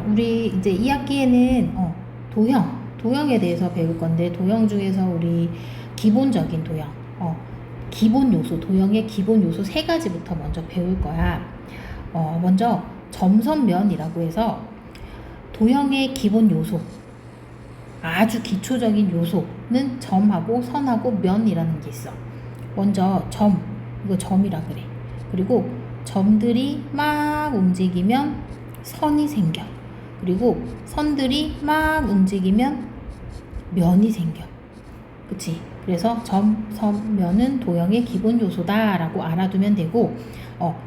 우리 이제 2학기에는 도형에 대해서 배울 건데, 도형 중에서 우리 기본적인 도형, 기본 요소, 도형의 기본 요소 3가지부터 먼저 배울 거야. 먼저 점선면이라고 해서 도형의 기본 요소, 아주 기초적인 요소는 점하고 선하고 면이라는 게 있어. 먼저 이거 점이라 그래. 그리고 점들이 막 움직이면 선이 생겨. 그리고 선들이 막 움직이면 면이 생겨. 그치? 그래서 점, 선, 면은 도형의 기본 요소다라고 알아두면 되고,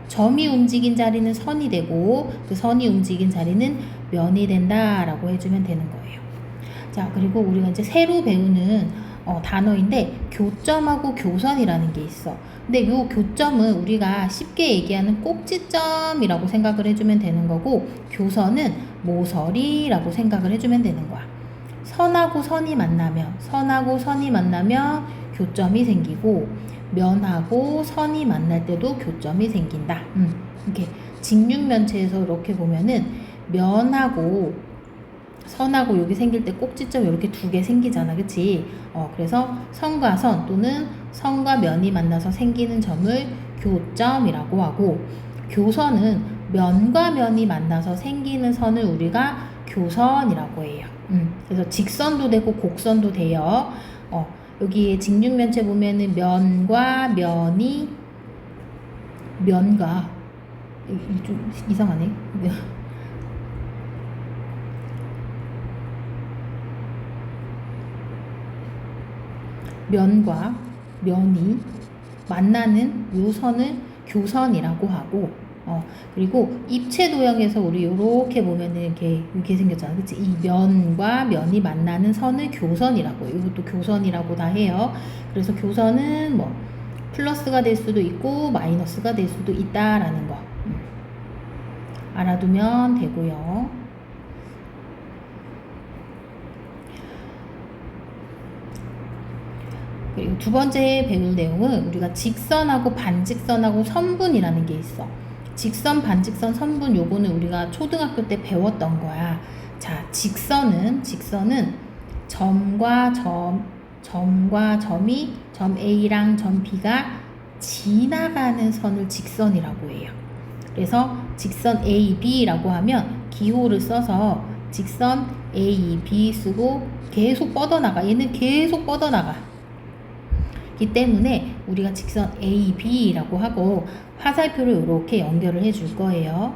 점이 움직인 자리는 선이 되고, 그 선이 움직인 자리는 면이 된다라고 해주면 되는 거예요. 자, 그리고 우리가 이제 새로 배우는 단어인데, 교점하고 교선이라는 게 있어. 근데 이 교점은 우리가 쉽게 얘기하는 꼭지점이라고 생각을 해주면 되는 거고, 교선은 모서리라고 생각을 해주면 되는 거야. 선하고 선이 만나면 교점이 생기고, 면하고 선이 만날 때도 교점이 생긴다. 이렇게 직육면체에서 이렇게 보면은 면하고 선하고 여기 생길 때 꼭지점 이렇게 2개 생기잖아. 그치? 그래서 선과 선 또는 선과 면이 만나서 생기는 점을 교점이라고 하고, 교선은 면과 면이 만나서 생기는 선을 우리가 교선이라고 해요. 그래서 직선도 되고 곡선도 돼요. 여기 직육면체 보면은 면과 좀 이상하네. 면과 면이 만나는 요 선을 교선이라고 하고, 그리고 입체 도형에서 우리 요렇게 보면은 이렇게 생겼잖아. 그치? 이 면과 면이 만나는 선을 교선이라고 해요. 이것도 교선이라고 다 해요. 그래서 교선은 뭐 플러스가 될 수도 있고 마이너스가 될 수도 있다라는 거 알아두면 되고요. 그리고 2번째 배울 내용은 우리가 직선하고 반직선하고 선분이라는 게 있어. 직선, 반직선, 선분 요거는 우리가 초등학교 때 배웠던 거야. 자, 직선은 점과 점이 점 A랑 점 B가 지나가는 선을 직선이라고 해요. 그래서 직선 AB라고 하면 기호를 써서 직선 AB 쓰고 계속 뻗어나가. 얘는 계속 뻗어나가. 이 때문에 우리가 직선 AB라고 하고 화살표를 이렇게 연결을 해줄 거예요.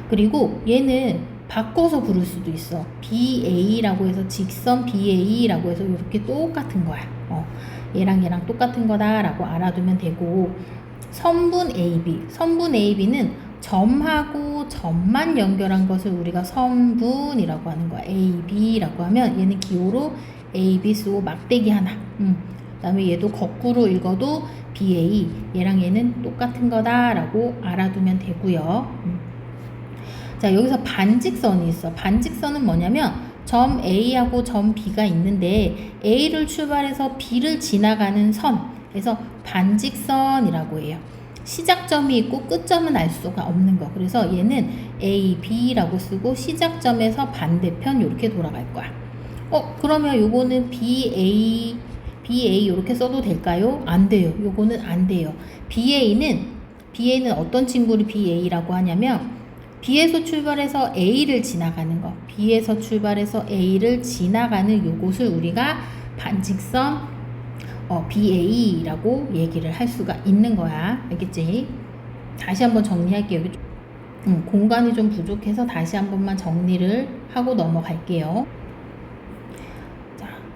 그리고 얘는 바꿔서 부를 수도 있어. BA라고 해서 직선 BA라고 해서 이렇게 똑같은 거야. 얘랑 똑같은 거다라고 알아두면 되고, 선분 AB는 점하고 점만 연결한 것을 우리가 선분이라고 하는 거야. AB라고 하면 얘는 기호로 AB 쓰고 막대기 하나. 그 다음에 얘도 거꾸로 읽어도 BA, 얘랑 얘는 똑같은 거다라고 알아두면 되고요. 자, 여기서 반직선이 있어. 반직선은 뭐냐면 점 A하고 점 B가 있는데 A를 출발해서 B를 지나가는 선, 그래서 반직선이라고 해요. 시작점이 있고 끝점은 알 수가 없는 거. 그래서 얘는 A, B라고 쓰고 시작점에서 반대편 이렇게 돌아갈 거야. 그러면 요거는 BA 이렇게 써도 될까요? 안 돼요. 요거는 안 돼요. BA는 어떤 친구를 BA라고 하냐면 B에서 출발해서 A를 지나가는 거. B에서 출발해서 A를 지나가는 요것을 우리가 반직선 BA라고 얘기를 할 수가 있는 거야. 알겠지? 다시 한번 정리할게요. 공간이 좀 부족해서 다시 한 번만 정리를 하고 넘어갈게요.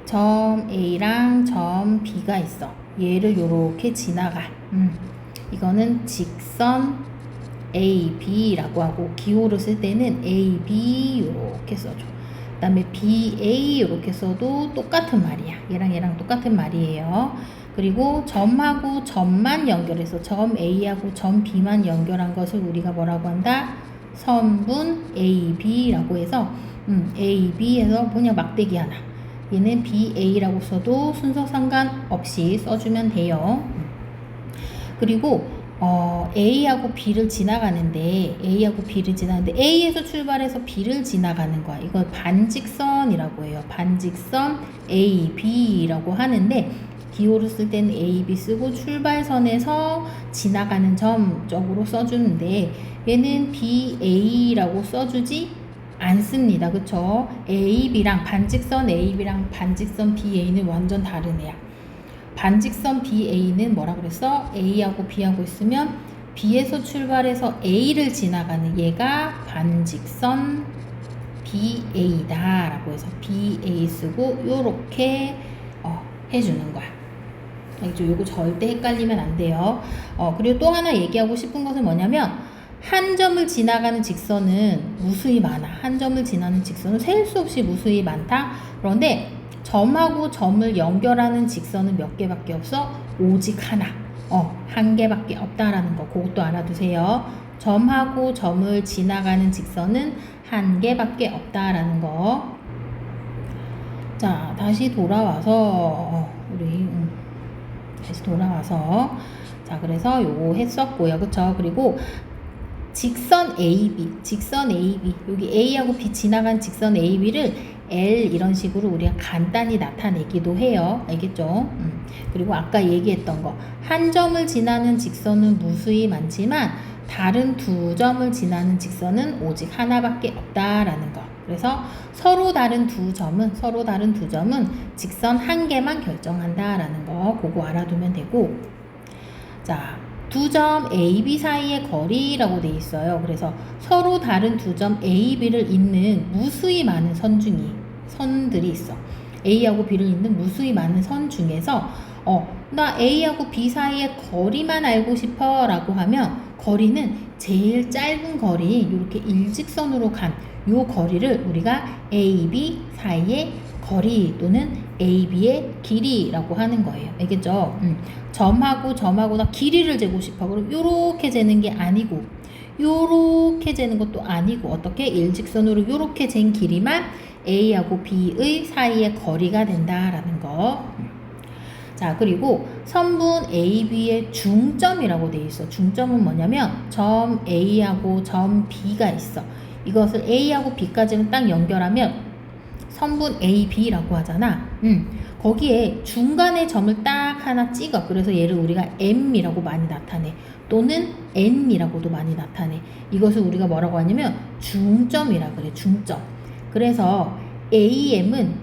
점 A랑 점 B가 있어. 얘를 요렇게 지나가. 이거는 직선 AB라고 하고, 기호를 쓸 때는 AB 요렇게 써줘. 그 다음에 BA 요렇게 써도 똑같은 말이야. 얘랑 똑같은 말이에요. 그리고 점하고 점만 연결해서 점 A하고 점 B만 연결한 것을 우리가 뭐라고 한다? 선분 AB라고 해서 AB에서 그냥 막대기 하나. 얘는 BA라고 써도 순서 상관없이 써주면 돼요. 그리고 A하고 B를 지나가는데 A에서 출발해서 B를 지나가는 거야. 이걸 반직선이라고 해요. 반직선 A, B라고 하는데 기호를 쓸 때는 A, B 쓰고 출발선에서 지나가는 점 쪽으로 써주는데 얘는 B, A라고 써주지 않습니다. 그쵸? 반직선 AB랑 반직선 BA는 완전 다른 애야. 반직선 BA는 뭐라 그랬어? A하고 B하고 있으면 B에서 출발해서 A를 지나가는 얘가 반직선 BA다 라고 해서 BA 쓰고 요렇게 해주는 거야. 알겠죠? 요거 절대 헷갈리면 안 돼요. 그리고 또 하나 얘기하고 싶은 것은 뭐냐면 한 점을 지나가는 직선은 무수히 많아. 한 점을 지나는 직선은 셀 수 없이 무수히 많다. 그런데 점하고 점을 연결하는 직선은 몇 개밖에 없어? 오직 하나. 한 개밖에 없다라는 거. 그것도 알아두세요. 점하고 점을 지나가는 직선은 한 개밖에 없다라는 거. 자, 다시 돌아와서 자, 그래서 요거 했었고요. 그쵸? 그리고 직선 AB, 여기 A하고 B 지나간 직선 AB를 L 이런 식으로 우리가 간단히 나타내기도 해요. 알겠죠? 그리고 아까 얘기했던 거, 한 점을 지나는 직선은 무수히 많지만 다른 두 점을 지나는 직선은 오직 하나밖에 없다라는 거. 그래서 서로 다른 두 점은 직선 한 개만 결정한다라는 거, 그거 알아두면 되고, 자, 두 점 A, B 사이의 거리라고 돼 있어요. 그래서 서로 다른 두 점 A, B를 잇는 무수히 많은 선들이 있어. A하고 B를 잇는 무수히 많은 선 중에서 나 A하고 B 사이의 거리만 알고 싶어 라고 하면 거리는 제일 짧은 거리, 이렇게 일직선으로 간 요 거리를 우리가 A, B 사이의 거리 또는 AB의 길이라고 하는 거예요. 알겠죠? 점하고 나 길이를 재고 싶어. 그럼 요렇게 재는 게 아니고 요렇게 재는 것도 아니고 어떻게? 일직선으로 요렇게 잰 길이만 A하고 B의 사이의 거리가 된다라는 거. 자, 그리고 선분 AB의 중점이라고 돼 있어. 중점은 뭐냐면 점 A하고 점 B가 있어. 이것을 A하고 B까지는 딱 연결하면 선분 AB라고 하잖아. 거기에 중간에 점을 딱 하나 찍어. 그래서 얘를 우리가 M이라고 많이 나타내. 또는 N이라고도 많이 나타내. 이것을 우리가 뭐라고 하냐면 중점이라 그래. 중점. 그래서 AM은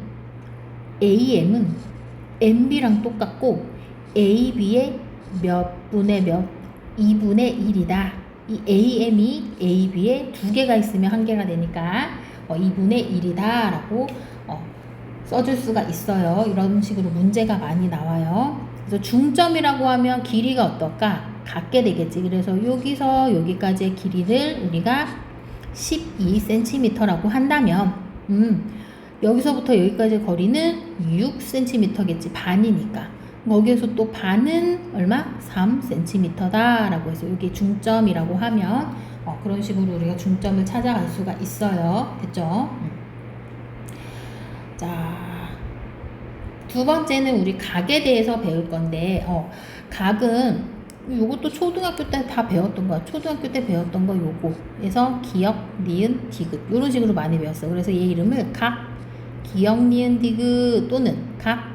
MB랑 똑같고 AB의 몇 분의 몇 2분의 1이다. 이 AM이 AB에 두 개가 있으면 한 개가 되니까 2분의 1이다 라고 써줄 수가 있어요. 이런 식으로 문제가 많이 나와요. 그래서 중점이라고 하면 길이가 어떨까? 같게 되겠지. 그래서 여기서 여기까지의 길이를 우리가 12cm라고 한다면 여기서부터 여기까지의 거리는 6cm겠지. 반이니까. 거기에서 또 반은 얼마? 3cm다 라고 해서 여기 중점이라고 하면 그런 식으로 우리가 중점을 찾아갈 수가 있어요. 됐죠? 자, 두 번째는 우리 각에 대해서 배울 건데 각은 요것도 초등학교 때 다 배웠던 거야. 초등학교 때 배웠던 거 요거. 그래서 기역, 니은, 디귿 이런 식으로 많이 배웠어. 그래서 얘 이름을 각, 기역, 니은, 디귿 또는 각,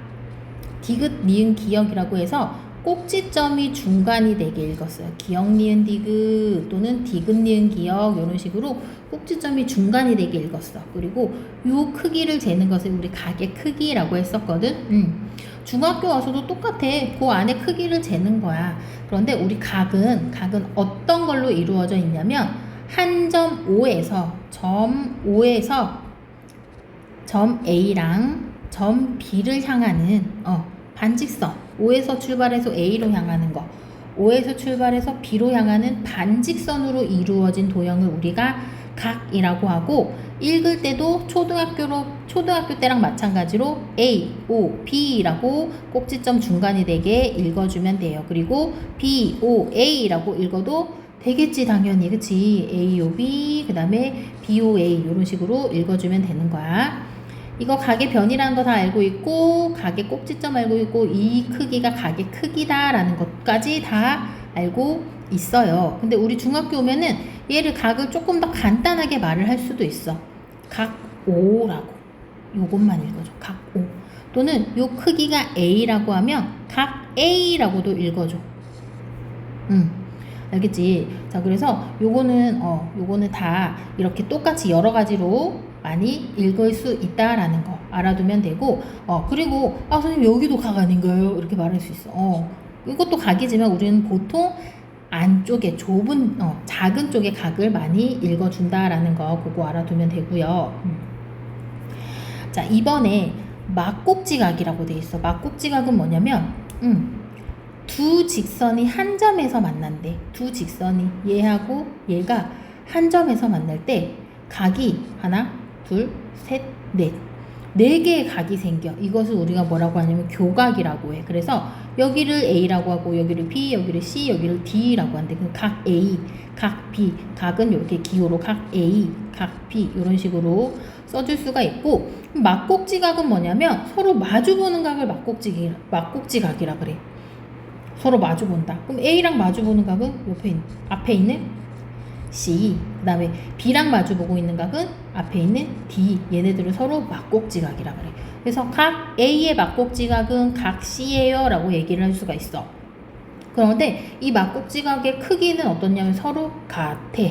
디귿, 니은, 기역이라고 해서 꼭지점이 중간이 되게 읽었어요. 기역, 니은, 디귿 또는 디귿, 니은, 기역 이런 식으로 꼭지점이 중간이 되게 읽었어. 그리고 요 크기를 재는 것을 우리 각의 크기라고 했었거든. 중학교 와서도 똑같아. 그 안에 크기를 재는 거야. 그런데 우리 각은 어떤 걸로 이루어져 있냐면 한 점 O에서 점 A랑 점 B를 향하는 반직선, O에서 출발해서 A로 향하는 거, O에서 출발해서 B로 향하는 반직선으로 이루어진 도형을 우리가 각이라고 하고, 읽을 때도 초등학교 때랑 마찬가지로 A, O, B라고 꼭지점 중간이 되게 읽어주면 돼요. 그리고 B, O, A라고 읽어도 되겠지, 당연히. 그치? A, O, B, 그 다음에 B, O, A 이런 식으로 읽어주면 되는 거야. 이거 각의 변이라는 거 다 알고 있고, 각의 꼭지점 알고 있고, 이 크기가 각의 크기다라는 것까지 다 알고 있어요. 근데 우리 중학교 오면은 얘를 각을 조금 더 간단하게 말을 할 수도 있어. 각 O라고. 요것만 읽어줘. 각 O. 또는 요 크기가 A라고 하면 각 A라고도 읽어줘. 알겠지? 자, 그래서 요거는 다 이렇게 똑같이 여러 가지로 많이 읽을 수 있다라는 거 알아두면 되고, 그리고, 선생님, 여기도 각 아닌가요? 이렇게 말할 수 있어. 이것도 각이지만 우리는 보통 안쪽에 작은 쪽의 각을 많이 읽어준다라는 거 그거 알아두면 되고요. 자, 이번에 막곡지각이라고 돼 있어. 막곡지각은 뭐냐면, 두 직선이 한 점에서 만난대. 두 직선이 얘하고 얘가 한 점에서 만날 때 각이 하나, 둘, 셋, 넷. 네 개의 각이 생겨. 이것을 우리가 뭐라고 하냐면 교각이라고 해. 그래서 여기를 A라고 하고 여기를 B, 여기를 C, 여기를 D라고 하는데 그 각 A, 각 B, 각은 이렇게 기호로 각 A, 각 B 이런 식으로 써줄 수가 있고, 막곡지각은 뭐냐면 서로 마주보는 각을 막곡지각이라 그래. 서로 마주본다. 그럼 A랑 마주보는 각은 앞에 있는 C, 그 다음에 B랑 마주보고 있는 각은 앞에 있는 D. 얘네들은 서로 막곡지각이라 그래. 그래서 각 A의 막곡지각은 각 C예요 라고 얘기를 할 수가 있어. 그런데 이 막곡지각의 크기는 어떻냐면 서로 같아.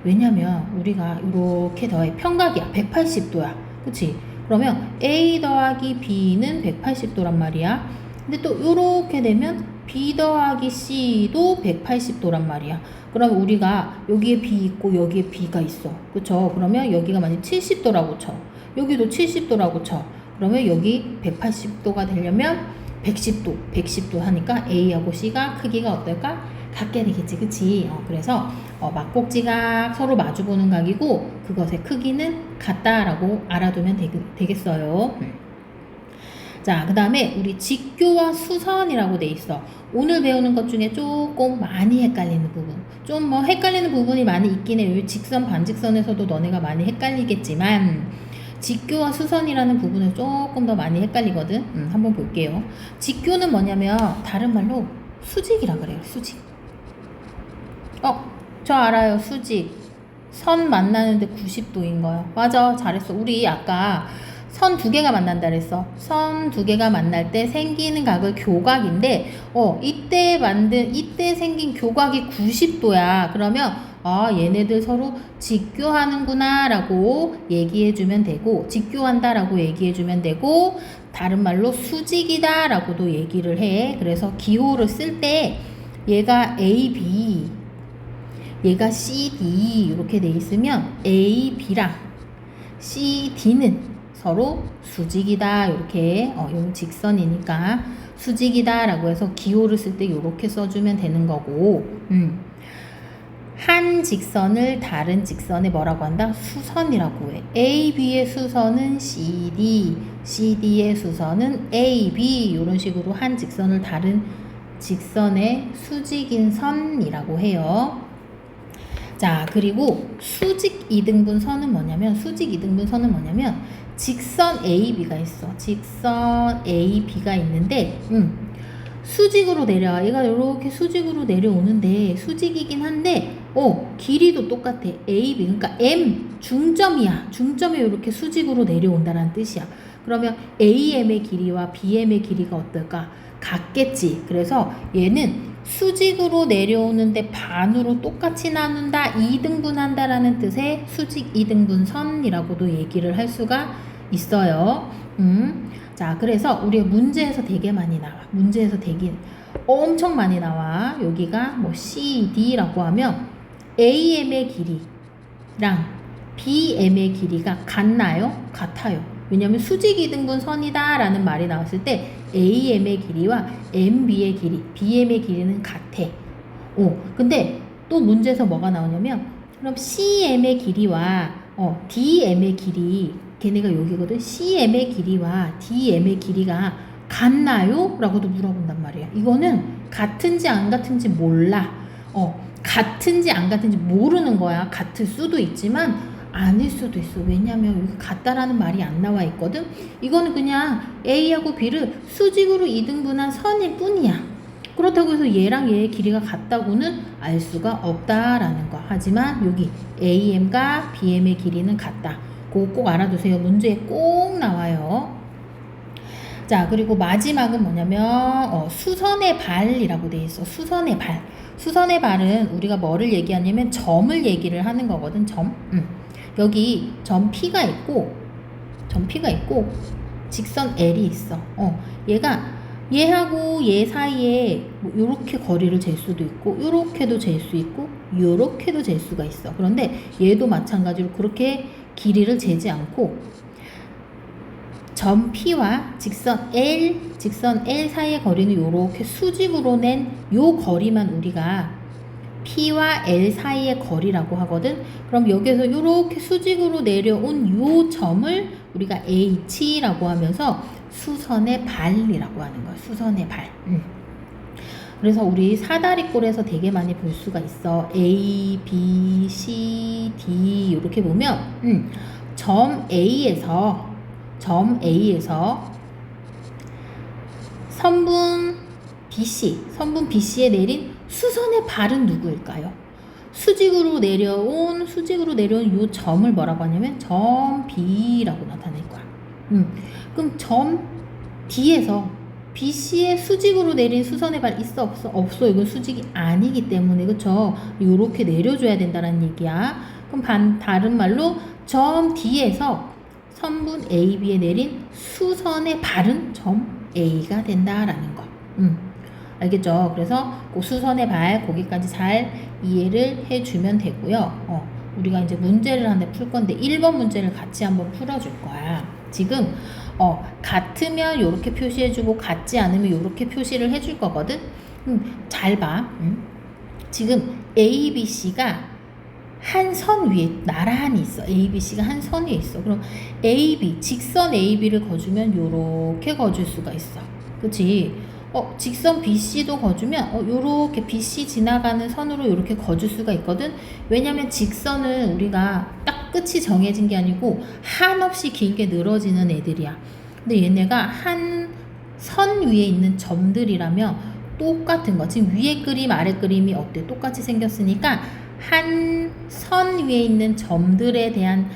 왜냐면 우리가 이렇게 더해 평각이야. 180도야. 그치? 그러면 A 더하기 B는 180도란 말이야. 근데 또 이렇게 되면 B 더하기 C도 180도란 말이야. 그럼 우리가 여기에 B 있고 여기에 B가 있어. 그쵸? 그러면 여기가 만약 70도라고 쳐. 여기도 70도라고 쳐. 그러면 여기 180도가 되려면 110도 하니까 A하고 C가 크기가 어떨까? 같게 되겠지. 그치? 그래서 막곡지각 서로 마주보는 각이고 그것의 크기는 같다라고 알아두면 되겠어요. 자, 그 다음에 우리 직교와 수선이라고 돼 있어. 오늘 배우는 것 중에 조금 많이 헷갈리는 부분. 좀 헷갈리는 부분이 많이 있긴 해요. 직선, 반직선에서도 너네가 많이 헷갈리겠지만 직교와 수선이라는 부분은 조금 더 많이 헷갈리거든. 한번 볼게요. 직교는 뭐냐면 다른 말로 수직이라 그래요. 수직. 저 알아요. 수직. 선 만나는데 90도인 거야. 맞아. 잘했어. 우리 아까 선 두 개가 만난다 그랬어. 선 두 개가 만날 때 생기는 각을 교각인데, 이때 생긴 교각이 90도야. 그러면, 얘네들 서로 직교하는구나 라고 얘기해주면 되고, 직교한다 라고 얘기해주면 되고, 다른 말로 수직이다 라고도 얘기를 해. 그래서 기호를 쓸 때, 얘가 A, B, 얘가 C, D 이렇게 돼 있으면 A, B랑 C, D는 서로 수직이다. 이렇게 요 직선이니까 수직이다 라고 해서 기호를 쓸 때 이렇게 써주면 되는 거고, 한 직선을 다른 직선에 뭐라고 한다? 수선이라고 해. A, B의 수선은 CD, CD의 수선은 AB 이런 식으로 한 직선을 다른 직선의 수직인 선이라고 해요. 자, 그리고 수직 이등분 선은 뭐냐면 직선 AB가 있어. 직선 AB가 있는데 수직으로 내려와. 얘가 이렇게 수직으로 내려오는데 수직이긴 한데 길이도 똑같아. AB 그러니까 M 중점이야. 중점에 이렇게 수직으로 내려온다는 뜻이야. 그러면 AM의 길이와 BM의 길이가 어떨까? 같겠지. 그래서 얘는 수직으로 내려오는데 반으로 똑같이 나눈다, 2등분한다 라는 뜻의 수직 2등분선이라고도 얘기를 할 수가 있어요. 자, 그래서 우리가 문제에서 되게 많이 나와. 문제에서 되게 엄청 많이 나와. 여기가 CD라고 하면 AM의 길이랑 BM의 길이가 같나요? 같아요. 왜냐하면 수직 2등분 선이다 라는 말이 나왔을 때 AM의 길이와 MB의 길이, BM의 길이는 같아. 근데 또 문제에서 뭐가 나오냐면 그럼 CM의 길이와 DM의 길이, 걔네가 여기거든. CM의 길이와 DM의 길이가 같나요? 라고도 물어본단 말이야. 이거는 같은지 안 같은지 몰라. 같은지 안 같은지 모르는 거야. 같을 수도 있지만 아닐 수도 있어. 왜냐면 여기 같다라는 말이 안 나와 있거든. 이거는 그냥 A하고 B를 수직으로 2등분한 선일 뿐이야. 그렇다고 해서 얘랑 얘의 길이가 같다고는 알 수가 없다라는 거. 하지만 여기 AM과 BM의 길이는 같다. 그거 꼭 알아두세요. 문제에 꼭 나와요. 자, 그리고 마지막은 뭐냐면 수선의 발이라고 돼 있어. 수선의 발. 수선의 발은 우리가 뭐를 얘기하냐면 점을 얘기를 하는 거거든. 점. 여기 점 P가 있고 직선 L이 있어. 얘하고 얘 사이에 뭐 요렇게 거리를 잴 수도 있고 요렇게도 잴 수 있고 요렇게도 잴 수가 있어. 그런데 얘도 마찬가지로 그렇게 길이를 재지 않고 점 P와 직선 L 사이의 거리는 요렇게 수직으로 낸 요 거리만 우리가 P와 L 사이의 거리라고 하거든. 그럼 여기서 요렇게 수직으로 내려온 요 점을 우리가 H라고 하면서 수선의 발이라고 하는 거야. 수선의 발. 그래서 우리 사다리꼴에서 되게 많이 볼 수가 있어. A, B, C, D 이렇게 보면 점 A에서 선분 BC에 내린 수선의 발은 누구일까요? 수직으로 내려온 요 점을 뭐라고 하냐면 점 B라고 나타낼 거야. 그럼 점 D에서 BC에 수직으로 내린 수선의 발 있어 없어? 없어. 이건 수직이 아니기 때문에 그쵸? 요렇게 내려줘야 된다는 얘기야. 그럼 다른 말로 점 D에서 선분 AB에 내린 수선의 발은 점 A가 된다라는 거. 알겠죠? 그래서 그 수선의 발 거기까지 잘 이해를 해주면 되고요. 우리가 이제 문제를 한 대 풀 건데 1번 문제를 같이 한번 풀어줄 거야. 지금 같으면 이렇게 표시해주고 같지 않으면 이렇게 표시를 해줄 거거든. 잘 봐. 지금 ABC가 한 선 위에 나란히 있어. ABC가 한 선 위에 있어. 그럼 직선 AB를 거주면 요렇게 거줄 수가 있어. 그치? 직선 BC도 거주면 요렇게 BC 지나가는 선으로 요렇게 거줄 수가 있거든. 왜냐면 직선은 우리가 딱 끝이 정해진 게 아니고 한없이 길게 늘어지는 애들이야. 근데 얘네가 한 선 위에 있는 점들이라면 똑같은 거. 지금 위에 그림 아래 그림이 어때? 똑같이 생겼으니까 한 선 위에 있는 점들에 대한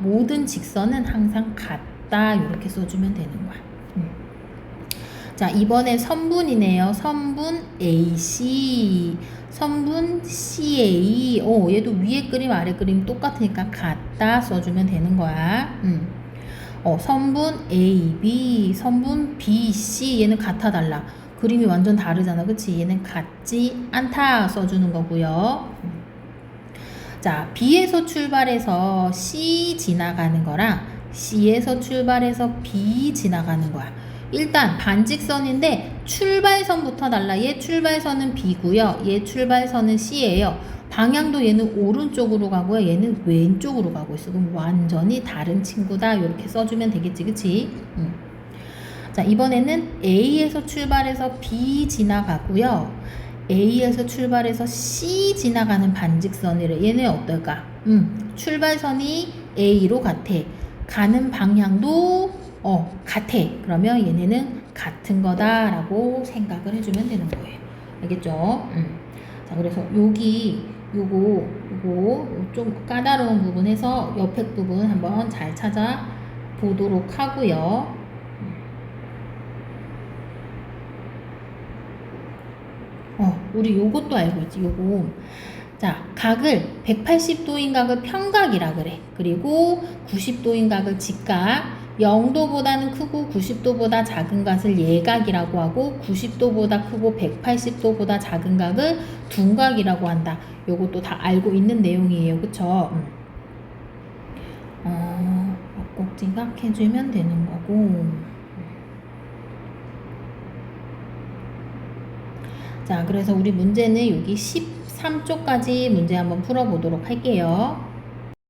모든 직선은 항상 같다. 이렇게 써주면 되는 거야. 자, 이번엔 선분이네요. 선분 AC, 선분 CA. 얘도 위에 그림 아래 그림 똑같으니까 같다 써주면 되는 거야. 선분 AB, 선분 BC 얘는 같아 달라. 그림이 완전 다르잖아. 그치? 얘는 같지 않다 써주는 거고요. 자, B에서 출발해서 C 지나가는 거랑 C에서 출발해서 B 지나가는 거야. 일단 반직선인데 출발선부터 달라. 얘 출발선은 B고요. 얘 출발선은 C예요. 방향도 얘는 오른쪽으로 가고요. 얘는 왼쪽으로 가고 있어. 그럼 완전히 다른 친구다. 이렇게 써주면 되겠지. 그치? 자, 이번에는 A에서 출발해서 B 지나가고요. A에서 출발해서 C 지나가는 반직선이래. 얘는 어떨까? 출발선이 A로 같아. 가는 방향도 같아. 그러면 얘네는 같은 거다라고 생각을 해주면 되는 거예요. 알겠죠? 자, 그래서 요거 좀 까다로운 부분에서 옆에 부분 한번 잘 찾아보도록 하고요. 우리 요것도 알고 있지. 요거. 자, 각을 180도인 각을 평각이라 그래. 그리고 90도인 각을 직각, 0도보다는 크고 90도보다 작은 각을 예각이라고 하고 90도보다 크고 180도보다 작은 각을 둔각이라고 한다. 요것도 다 알고 있는 내용이에요. 그쵸? 꼭지각 해주면 되는 거고. 자, 그래서 우리 문제는 여기 13쪽까지 문제 한번 풀어보도록 할게요.